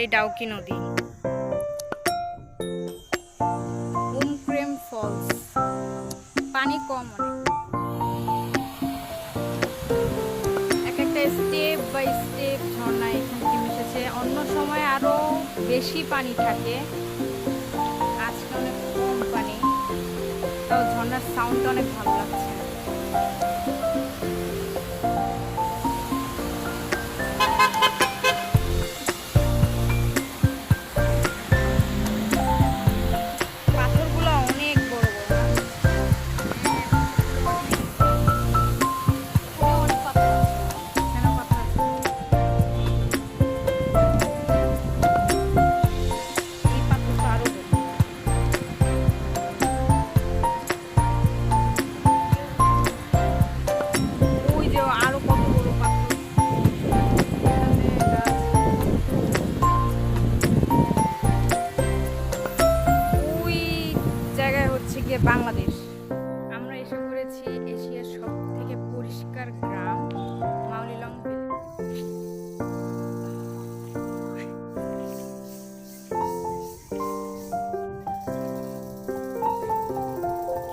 এই ডাউকি নদী, উমক্রেম ফলস। পানি কম অনেক, এক একটা স্টেপ বাই স্টেপ ঝর্ণা এখানে নেমে এসেছে। অন্য সময় আরো বেশি পানি থাকে, আজকে অনেক কম পানি। তাও ঝর্ণার সাউন্ডটা অনেক ভালো লাগছে। পাথরগুলো অনেক বড় বড় না? অনেক পাথর আছে, এখানে পাথর আছে। এই পাথরটা আরো বড়। ওই যে আরো কত বড় পাথর। এখানে গাছ। ওই জায়গায় হচ্ছে গিয়ে বাংলাদেশ। আমরা এসে পড়েছি এশিয়ার সব থেকে পরিষ্কার গ্রাম মাউলিলং ভিলেজ।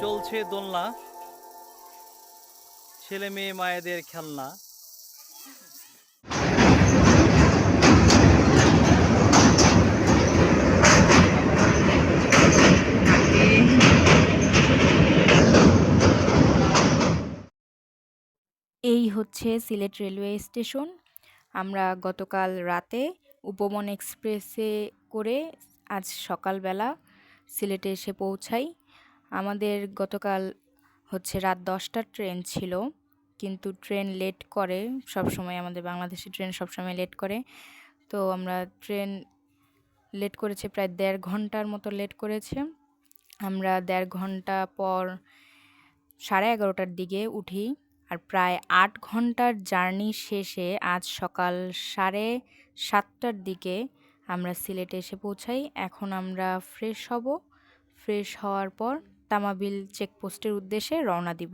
চলছে দোলনা, ছেলে মেয়ে মায়েদের খেলনা। এই হচ্ছে সিলেট রেলওয়ে স্টেশন। আমরা গতকাল রাতে উপবন এক্সপ্রেসে করে আজ সকালবেলা সিলেটে এসে পৌঁছাই। আমাদের গতকাল হচ্ছে রাত 10টার ট্রেন ছিল, কিন্তু ট্রেন লেট করে। সবসময় আমাদের বাংলাদেশি ট্রেন সবসময় লেট করে। তো আমরা ট্রেন লেট করেছে, প্রায় 1.5 ঘন্টার মতো লেট করেছে। আমরা 1.5 ঘন্টা পর 11:30টার দিকে উঠি। আর প্রায় 8 ঘন্টার জার্নি শেষে আজ সকাল 7:30টার দিকে আমরা সিলেটে এসে পৌঁছাই। এখন আমরা ফ্রেশ হব, ফ্রেশ হওয়ার পর তামাবিল চেকপোস্টের উদ্দেশ্যে রওনা দিব।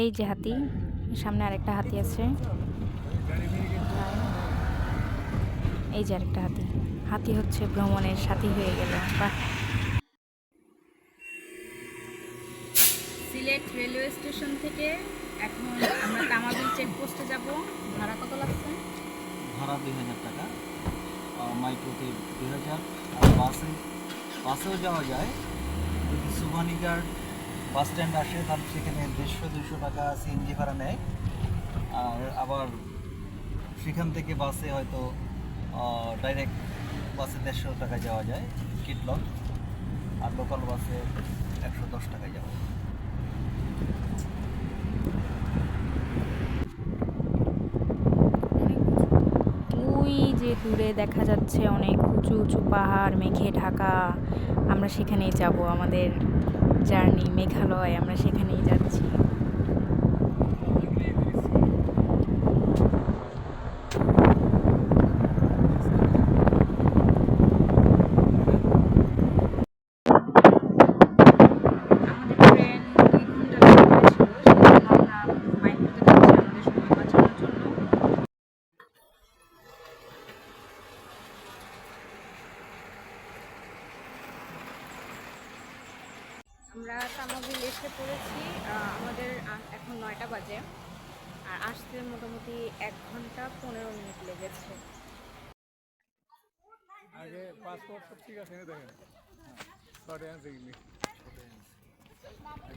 এই যে হাতি, সামনে আরেকটা হাতি আছে। এই যে আরেকটা হাতি। হাতি হচ্ছে ভ্রমণের সাথী হয়ে গেল। বাহ। সিলেট রেলওয়ে স্টেশন থেকে এখন আমরা তামাবিল চেকপোস্টে যাব। ভাড়া কত লাগছে? ভাড়া 2000 টাকা, মাইক্রোতে 2000, আর বাসেও যাওয়া যায়। যদি সুভানিঘাট বাস স্ট্যান্ড আসে তাহলে সেখানে 150-200 টাকা সিএনজি ভাড়া নেয়। আর আবার সেখান থেকে বাসে হয়তো ডাইরেক্ট বাসে 150 টাকায় যাওয়া যায় কিটলক, আর লোকাল বাসে 110 টাকায় যাওয়া যায়। ওই যে দূরে দেখা যাচ্ছে অনেক উঁচু উঁচু পাহাড় মেঘে ঢাকা। আমরা সেখানেই যাব, আমাদের জার্নি মেঘালয়, আমরা সেখানেই যাচ্ছি। আমাদের ট্রেন 2 ঘন্টা লেট হয়েছিল, সেজন্য আমরা মাইক্রোতে যাচ্ছি আমাদের সময় বাঁচানোর জন্য। আমরা তামাবিল এসে পড়েছি। আমাদের এখন 9টা বাজে, আর আসতে মোটামুটি 1 ঘন্টা 15 মিনিট লেগেছে। আগে পাসপোর্ট সব ঠিক আছে দেখেন, শর্ট অ্যান্সার ইংলিশ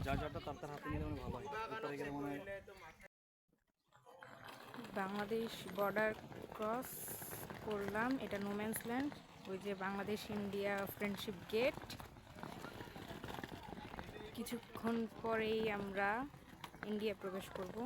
যা যাটা তার হাতে নিলে মানে ভালো হয়, এরপরে গেলে মনে হয়। বাংলাদেশ বর্ডার ক্রস করলাম, এটা নোম্যান্স ল্যান্ড। ওই যে বাংলাদেশ ইন্ডিয়া ফ্রেন্ডশিপ গেট। কিছুক্ষণ পরেই আমরা ইন্ডিয়া প্রবেশ করব।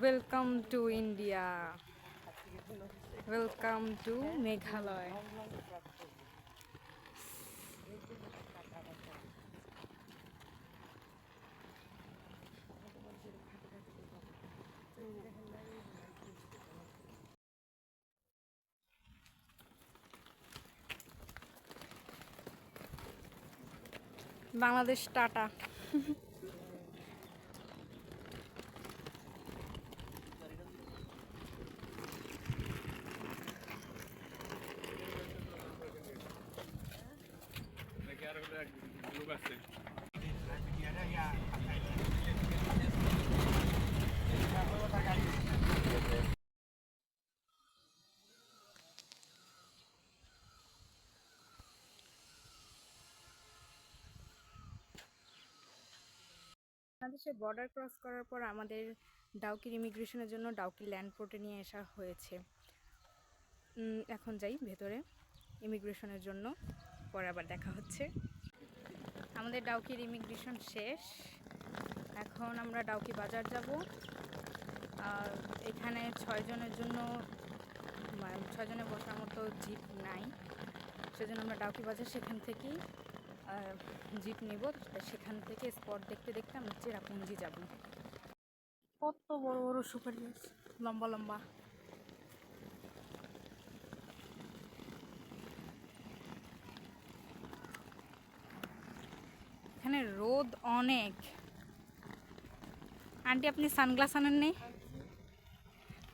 Welcome to India, welcome to Meghalaya. Bangladesh tata. নাকি আর এক লোক আছে বাংলাদেশে বর্ডার ক্রস করার পর আমাদের ডাউকির ইমিগ্রেশনের জন্য ডাউকি ল্যান্ড পোর্টে নিয়ে আসা হয়েছে। এখন যাই ভেতরে ইমিগ্রেশনের জন্য, পরে আবার দেখা হচ্ছে। আমাদের ডাউকির ইমিগ্রেশন শেষ, এখন আমরা ডাউকি বাজার যাব। আর এখানে 6 জনের জন্য 6 জনের বসার মতো জিপ নাই, সেজন্য আমরা ডাউকি বাজার সেখান থেকেই জিপ নিব। সেখান থেকে স্পট দেখতে দেখতে আমরা চেরাপুঞ্জি যাব। কত বড় বড় সুপারি গাছ, লম্বা লম্বা। এখানে রোদ অনেক। আন্টি আপনি সানগ্লাস আনেন নেই?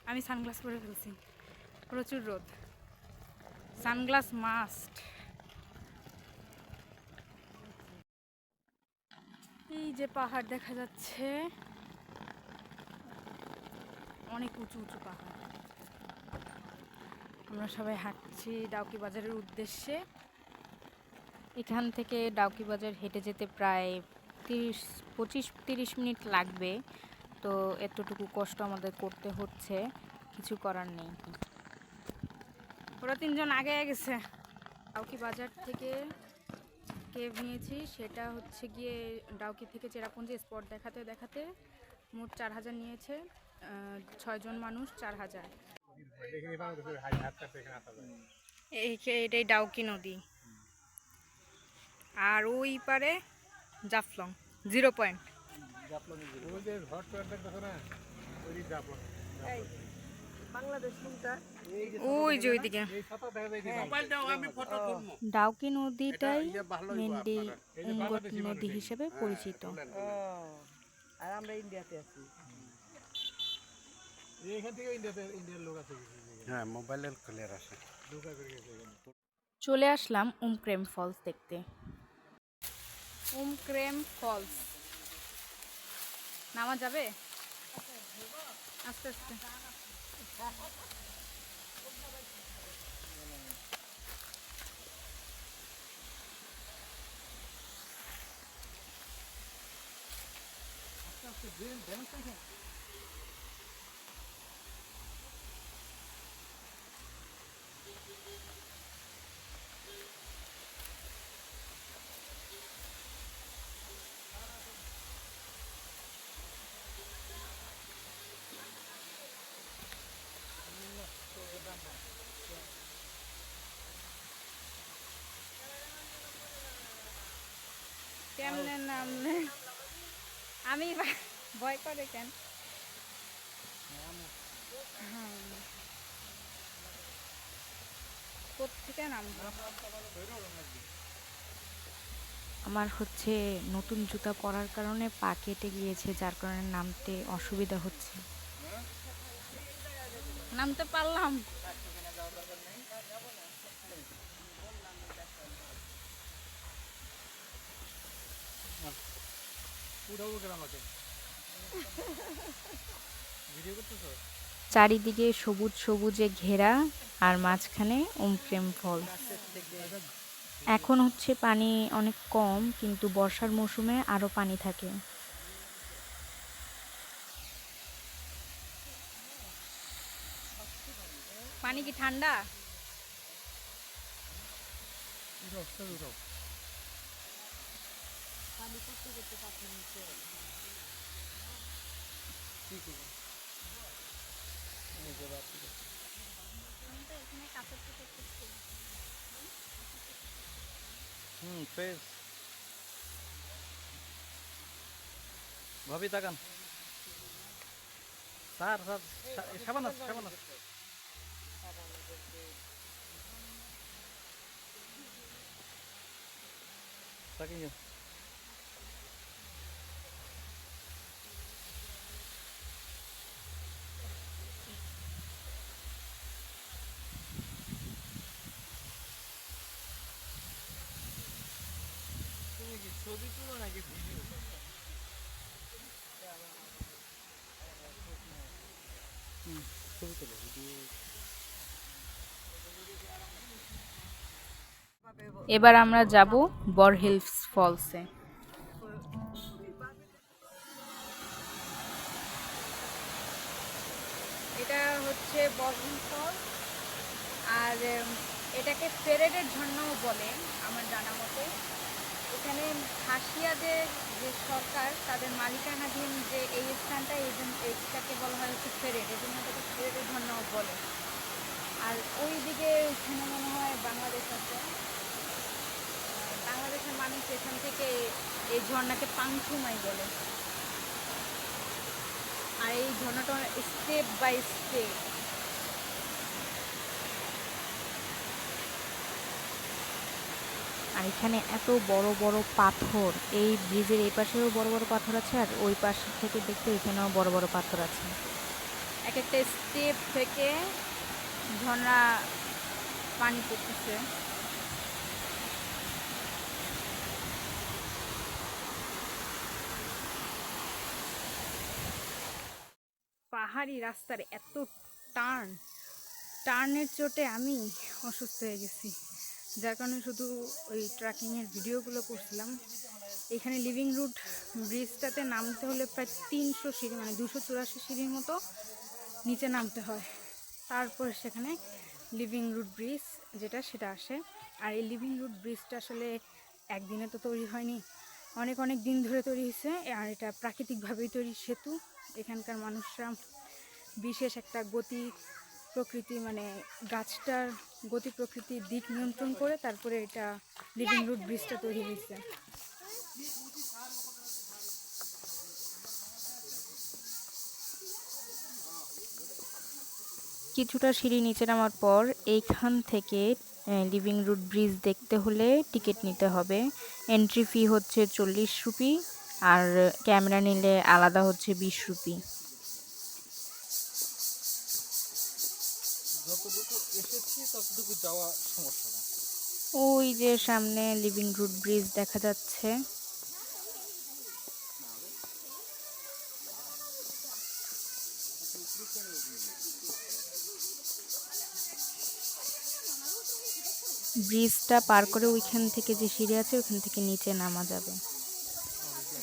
আমি সানগ্লাস পরে ফেলছি, প্রচুর রোদ, সানগ্লাস মাস্ট। এই যে পাহাড় দেখা যাচ্ছে, অনেক উঁচু উঁচু পাহাড়। আমরা সবাই হাঁটছি ডাউকি বাজারের উদ্দেশ্যে। এখান থেকে ডাউকি বাজার হেঁটে যেতে প্রায় 25-30 মিনিট লাগবে, তো এতটুকু কষ্ট আমাদের করতে হচ্ছে, কিছু করার নেই। ওরা 3 জন আগে গেছে। ডাউকি বাজার থেকে কেভ নিয়েছি, সেটা হচ্ছে গিয়ে ডাউকি থেকে চেরাপুঞ্জি স্পট দেখাতে দেখাতে মোট 4000 নিয়েছে। 6 জন মানুষ 4000। এখানে বাংলাদেশের হাই হাত কাছে এখানে আসা যায় এটাই ডাউকি নদী। আর ওই পারে জাফলং 0 পয়েন্ট। ওই যে ঘর তো দেখতেছো না, ওই জাফলং বাংলাদেশ কোনটা? ওই যে ওইদিকে এই ছাতা দেখা যায় ডাউকি নদীটাই মেনলি এই যে উঙ্গট বাংলাদেশি মানুষ নদী হিসেবে পরিচিত। আর আমরা ইন্ডিয়াতে আছি। এইখান থেকে ইন্ডিয়ার লোক আছে কিছু হ্যাঁ, মোবাইলের ক্লিয়ার আসে। ঢোকা করে গেছে এখানে। চলে আসলাম উমক্রেম ফলস দেখতে। উমক্রেম ফলস নামা যাবে আস্তে আস্তে। কেমনে নামলে আমি ভয় করে কেন? কোত্থেকে নামবো? আমার হচ্ছে নতুন জুতা পরার কারণে পা কেটে গিয়েছে, যার কারণে নামতে অসুবিধা হচ্ছে। নামতে পারলাম। উঠাবো কেন আমাকে? ভিডিও করতেছো? চারিদিকে সবুজ সবুজে ঘেরা, আর মাঝখানে উমক্রেম ফল। এখন হচ্ছে পানি অনেক কম, কিন্তু বর্ষার মৌসুমে আরো পানি থাকে। পানি কি ঠান্ডা? উঠাও, সব উঠাও। কি করবো? ফ্রেশ। ভাবি তাকান। স্যার স্যার সাবান আছে, সাবান আছে। তাকিয়ে যাও। ছবি তোলো, ভিডিও। এবার আমরা যাব বর হিলস ফলসে। এটা হচ্ছে বর হিল ফলস, আর এটাকে ফেরেডের ঝর্ণাও বলে আমার জানা মতে। এখানে খাসিয়াদের যে সরকার, তাদের মালিকানাধীন যে এই স্থানটা, এইটাকে বলা হয় হচ্ছে ফেরেড, এই জন্য এটাকে ফেরেডের ঝর্ণাও বলে। আর ওই দিকে ওইখানে মনে হয় বাংলাদেশ আছে। বাংলাদেশের মানুষ এখান থেকে এই ঝর্ণাকে পাংথুমাই বলে। আর এই ঝর্ণাটা স্টেপ বাই স্টেপ। আর এখানে এত বড় বড় পাথর, এই ব্রিজের এই পাশেও বড় বড় পাথর আছে, আর ওই পাশ থেকে দেখতে এখানেও বড় বড় পাথর আছে। এক একটা স্টেপ থেকে ঝর্ণা পানি পড়তেছে। পাহাড়ি রাস্তার এত টার্নের চোটে আমি অসুস্থ হয়ে গেছি, যার কারণে শুধু ওই ট্রেকিংয়ের ভিডিওগুলো করছিলাম। এখানে লিভিং রুট ব্রিজটাতে নামতে হলে প্রায় 300 সিঁড়ি, মানে 284 সিঁড়ির মতো নিচে নামতে হয়, তারপর সেখানে লিভিং রুট ব্রিজ যেটা সেটা আসে। আর এই লিভিং রুট ব্রিজটা আসলে একদিনে তো তৈরি হয়নি, অনেক অনেক দিন ধরে তৈরি হয়েছে। আর এটা প্রাকৃতিকভাবেই তৈরি সেতু। এখানকার মানুষরা বিশেষ একটা গতি প্রকৃতি, মানে গাছটার গতি প্রকৃতির দিক নিয়ন্ত্রণ করে তারপরে এটা লিভিং রুট ব্রিজটা তৈরি হয়েছে। কিছুটা সিঁড়ি নিচে নামার পর এইখান থেকে লিভিং রুট ব্রিজ দেখতে হলে টিকিট নিতে হবে। এন্ট্রি ফি হচ্ছে 40 রুপি, আর ক্যামেরা নিলে আলাদা হচ্ছে 20 রুপি। যতটুকু এসেছি ততটুকু যাওয়া সমস্যা না। ওই যে সামনে লিভিং রুট ব্রিজ দেখা যাচ্ছে। ব্রিজটা পার করে ওইখান থেকে যে সিঁড়ি আছে ওইখান থেকে নিচে নামা যাবে।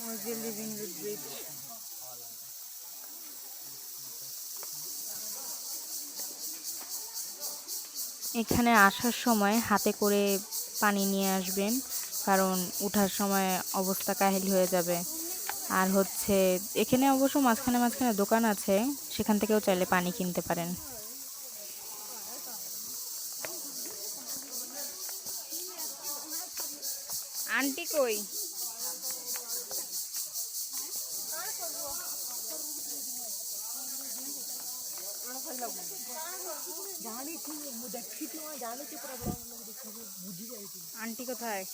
ওই যে লিভিং রুট ব্রিজ। এখানে আসার সময় হাতে করে পানি নিয়ে আসবেন, কারণ ওঠার সময় অবস্থা কাহিল হয়ে যাবে। আর হচ্ছে এখানে অবশ্য মাঝখানে মাঝখানে দোকান আছে, সেখান থেকেও চাইলে পানি কিনতে পারেন। আন্টি কই? আন্টি কোথায়?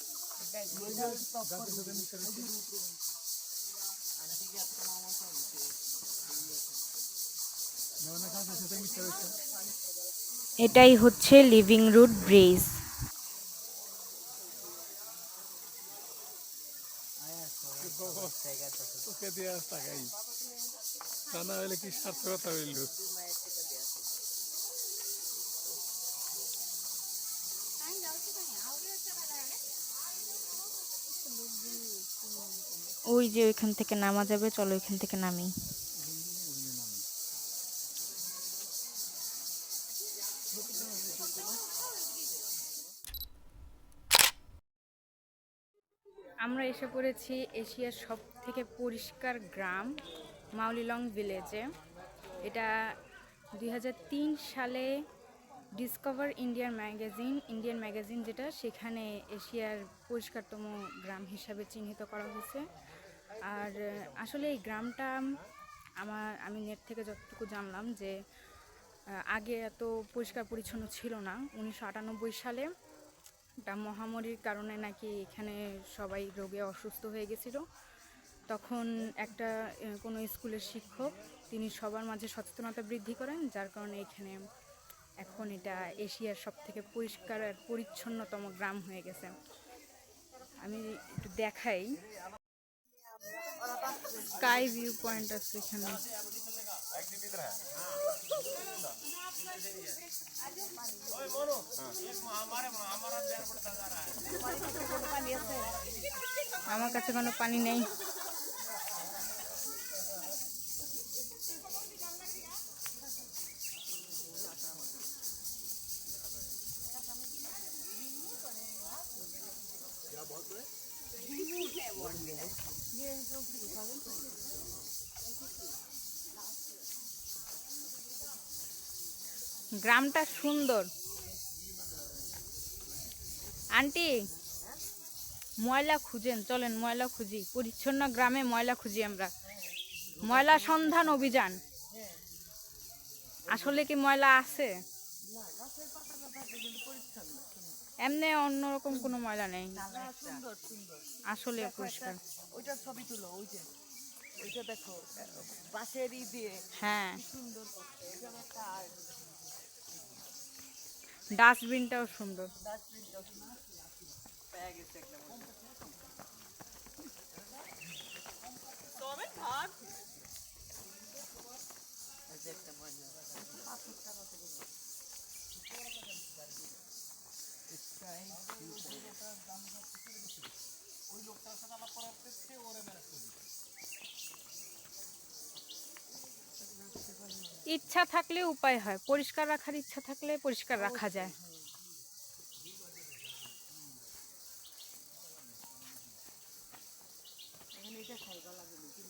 এটাই হচ্ছে লিভিং রুট ব্রিজ। তোকে দিয়ে টাকাই তা না হলে কি সার্থকতা হইল। ওই যে ওইখান থেকে নামা যাবে, চলো ওইখান থেকে নামি। আমরা এসে পড়েছি এশিয়ার সব থেকে পরিষ্কার গ্রাম মাউলিলং ভিলেজে। এটা 2003 সালে ডিসকভার ইন্ডিয়ান ম্যাগাজিন যেটা, সেখানে এশিয়ার পরিষ্কারতম গ্রাম হিসাবে চিহ্নিত করা হয়েছে। আর আসলে এই গ্রামটা আমি নেট থেকে যতটুকু জানলাম যে আগে এত পরিষ্কার পরিচ্ছন্ন ছিল না। 1998 সালে একটা মহামারীর কারণে নাকি এখানে সবাই রোগে অসুস্থ হয়ে গেছিল। তখন একটা কোনো স্কুলের শিক্ষক তিনি সবার মাঝে সচেতনতা বৃদ্ধি করেন, যার কারণে এখানে এখন এটা এশিয়ার সবথেকে পরিষ্কার আর পরিচ্ছন্নতম গ্রাম হয়ে গেছে। আমি একটু দেখাই, স্কাই ভিউ পয়েন্ট আছে এখানে। আমার কাছে কোনো পানি নেই। গ্রামটা সুন্দর। আন্টি, ময়লা খুঁজেন, চলেন ময়লা খুঁজি। পরিচ্ছন্ন গ্রামে ময়লা খুঁজি আমরা। ময়লা সন্ধান অভিযান। আসলে কি ময়লা আছে? এমনি অন্যরকম কোনো ময়লা নেই, সুন্দর সুন্দর। আসলে পরিষ্কার। ওইটার ছবি তুলো, ওইটা দেখো, বাঁশের দিয়ে হ্যাঁ, কি সুন্দর করছে। এটা একটা art, ডাস্টবিনটাও সুন্দর। ডাস্টবিনটাও সুন্দর। পেয়ে গেছে একটা মনে হয়। তবে ভাগ এই যে একটা মহিলা পাথরটা কত বড়। ইচ্ছা থাকলে উপায় হয়, পরিষ্কার রাখার ইচ্ছা থাকলে পরিষ্কার রাখা যায়। এখানে এটা খাইবা লাগে নাকি?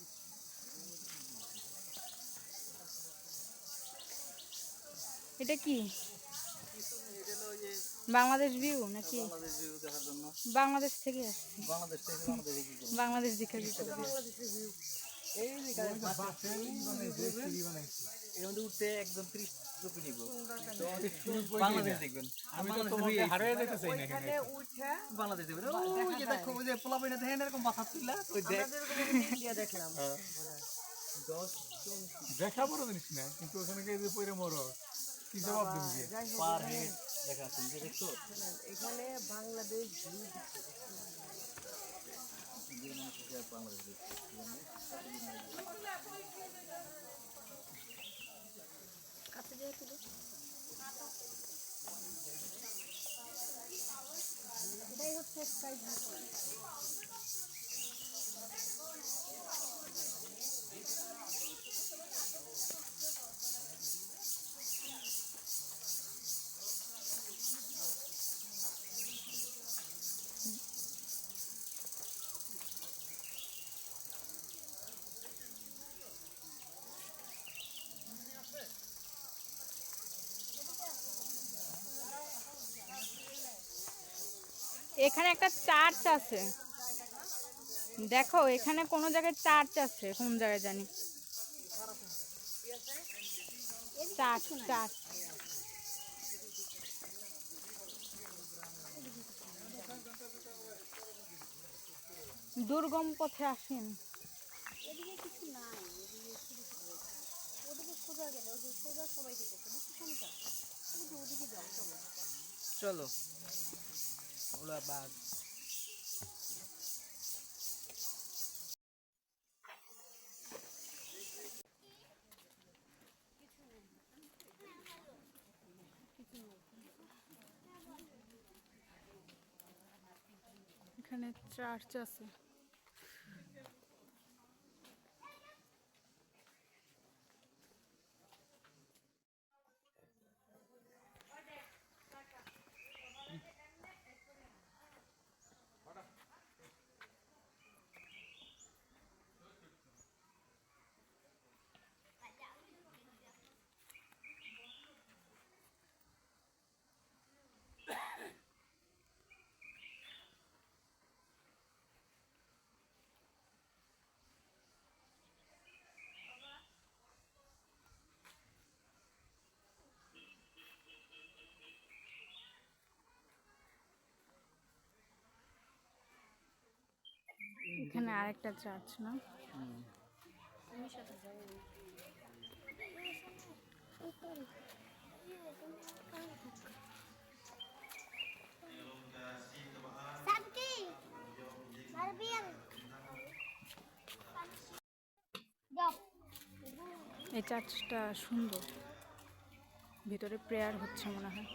এটা কি এটা হলো ওই যে বাংলাদেশ ভিউ নাকি? বাংলাদেশ ভিউ দেখার জন্য। বাংলাদেশ থেকে আসছি, বাংলাদেশ থেকে বাংলাদেশে কি করবো? বাংলাদেশ দেখে ভিতরে দিয়ে। এই যে এর মধ্যে উঠতে একদম 30 রুপি নিব। বাংলাদেশ দেখবেন। আমি তো তোমাকে হারিয়ে যেতে চাই না এখানে। এখানে উঠা বাংলাদেশ দেখবেন। ওই যে দেখো ওই যে পোলাপাইনা দেখেন এরকম মাথা তুললা ওই দেখ। আমরা যেরকম ইন্ডিয়া দেখলাম। দেখা বড় জিনিস না, কিন্তু ওখানে গিয়ে যে পরে মরো কি জবাব দিবি যে? যাই হোক, পার হেড দেখা আছে যে দেখছো? এখানে বাংলাদেশ view বাংলাদেশ দেখছো। এটাই হচ্ছে স্কাই ভিউ। এখানে একটা চার্চ আছে, দেখো এখানে কোনো জায়গায় চার্চ আছে, কোন জায়গায় জানি। চার্চ চার্চ দুর্গম পথে আসেন। এদিকে কিছু নাই, এদিকে শুধু শুধু ওদিকে সোজা গেলে ওই যে সোজা সবাই যেতেছে, বুঝছো শামিকা? ওই যে ওদিকে যাও চলো। চলো ওলা বাদ। এখানে চার্চ আছে। এখানে আরেকটা চার্চ না? এই চার্চটা সুন্দর, ভিতরে প্রেয়ার হচ্ছে মনে হয়।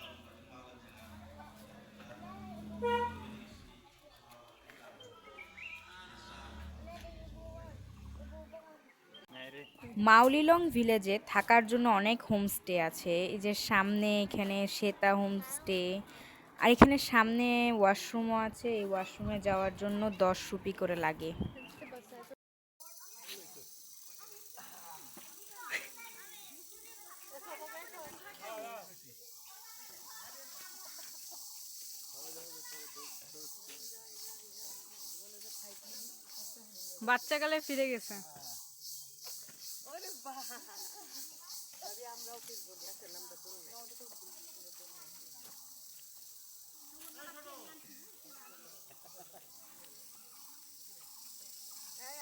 মাউলিলং ভিলেজে থাকার জন্য অনেক হোমস্টে আছে। এই যে সামনে এখানে শ্বেতা হোমস্টে, আর এখানে সামনে ওয়াশরুমও আছে। এই ওয়াশরুমে যাওয়ার জন্য 10 রুপি করে লাগে। বাচ্চাকালে ফিরে গেছে।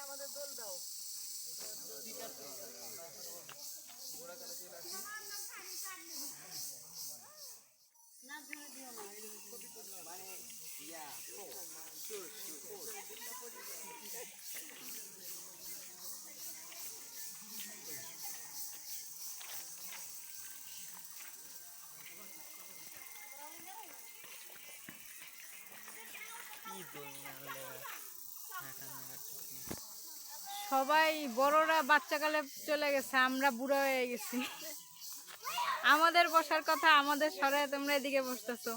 আমাদের দোল দাও। সবাই বড়রা বাচ্চাকালে চলে গেছে, আমরা বুড়ো হয়ে গেছি। আমাদের বসার কথা, আমাদের সরায় তোমরা এদিকে বসতেছো।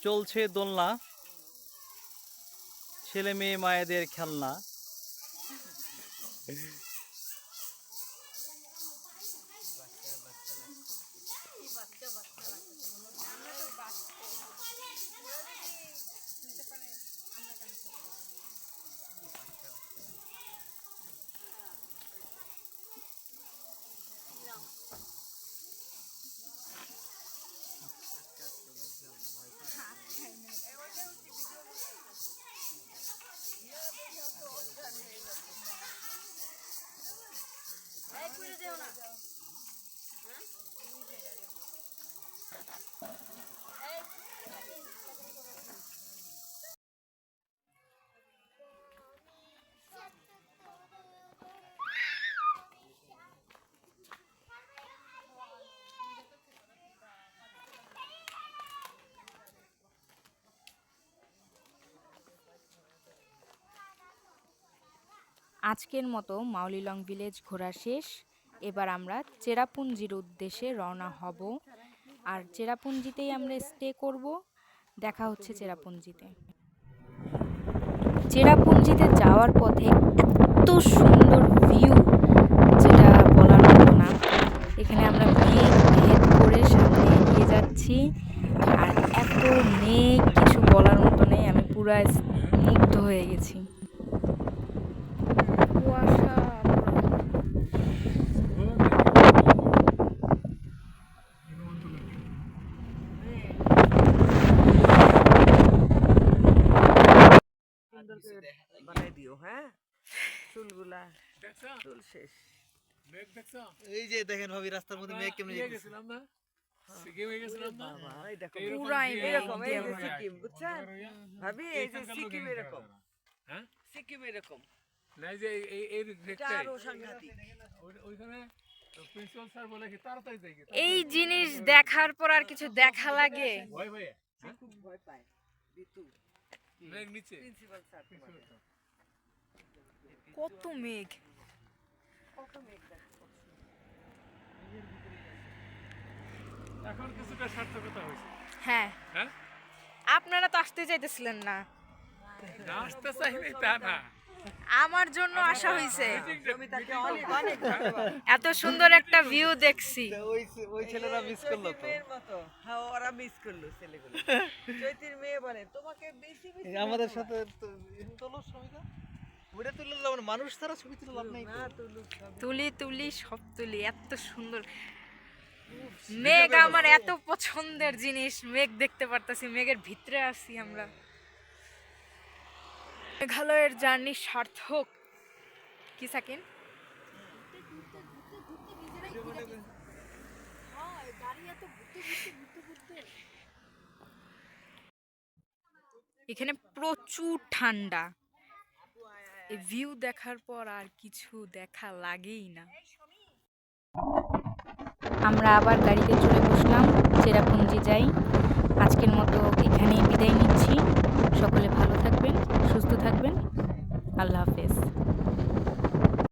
চলছে দোলনা, ছেলে মেয়ে মায়েদের খেলনা। আজকের মতো মাউলিলং ভিলেজ ঘোরা শেষ। এবার আমরা চেরাপুঞ্জির উদ্দেশ্যে রওনা হব, আর চেরাপুঞ্জিতেই আমরা স্টে করব। দেখা হচ্ছে চেরাপুঞ্জিতে। চেরাপুঞ্জিতে যাওয়ার পথে এত সুন্দর ভিউ, যেটা বলার মতো না। এখানে আমরা মেঘ ভেদ করে সামনে এগিয়ে যাচ্ছি, আর এত মেঘ কিছু বলার মতো নেই। আমি পুরা মুগ্ধ হয়ে গেছি। কুয়াশা বানাই দিও, হ্যাঁ চুলগুলা, চুল শেষ। মেঘ দেখছো? এই যে দেখেন ভাবি, রাস্তার মধ্যে মেঘ কেমন ইয়ে গেছিলাম না, সিকিমে গেছিলাম না। বাবা, এই দেখো পুরাই এরকম, এই যে মেঘ। সিকিম, বুঝছেন ভাবি, এই যে সিকিম এরকম, হ্যাঁ সিকিম এরকম, না, এই যে এই এটা দেখতে আরো সাংঘাতিক। ওইখানে প্রিন্সিপাল স্যার বলে কি তাড়াতাড়ি যাই, এই জিনিস দেখার পর আর কিছু দেখা লাগে? ভয় ভয় সে খুব ভয় পায় বিতু, মেঘ নিচে। প্রিন্সিপাল স্যার কত মেঘ! কত মেঘ দেখো। এখন কিছুটা সার্থকতা হয়েছে। হ্যাঁ, হ্যাঁ, আপনারা তো আসতে চাইতেছিলেন না। না আসতে চাইনি তা না, আমার জন্য আসা হয়েছে। জমিটাকে অনেক অনেক ধন্যবাদ। এত সুন্দর একটা ভিউ দেখছি। ওই ছেলেরা মিস করলো তো। মেয়ের মতো, হ্যাঁ ওরা মিস করলো ছেলেগুলো। চৈতির মেয়ে বলে তোমাকে বেশি বেশি আমাদের সাথে তোলো ছবিটা, ওটা তুলে লাভ না, মানুষ ছাড়া ছবি তুলে লাভ নাই তো। না তুলুক সব। তুলি তুলি সব তুলি, এত সুন্দর মেঘ আমার এত পছন্দ। পছন্দের জিনিস মেঘ দেখতে পারতাছি, মেঘের ভিতরে আছি আমরা। মেঘালয়ের জার্নি সার্থক। কি সাকিন? এখানে প্রচুর ঠান্ডা। এই ভিউ দেখার পর আর কিছু দেখা লাগেই না। আমরা আবার গাড়িতে চড়ে বসলাম, চেরাপুঞ্জি যাই। আজকের মতো এখানেই বিদায় নিচ্ছি। সকলে ভালো থাকবেন, সুস্থ থাকবেন। আল্লাহ হাফেজ।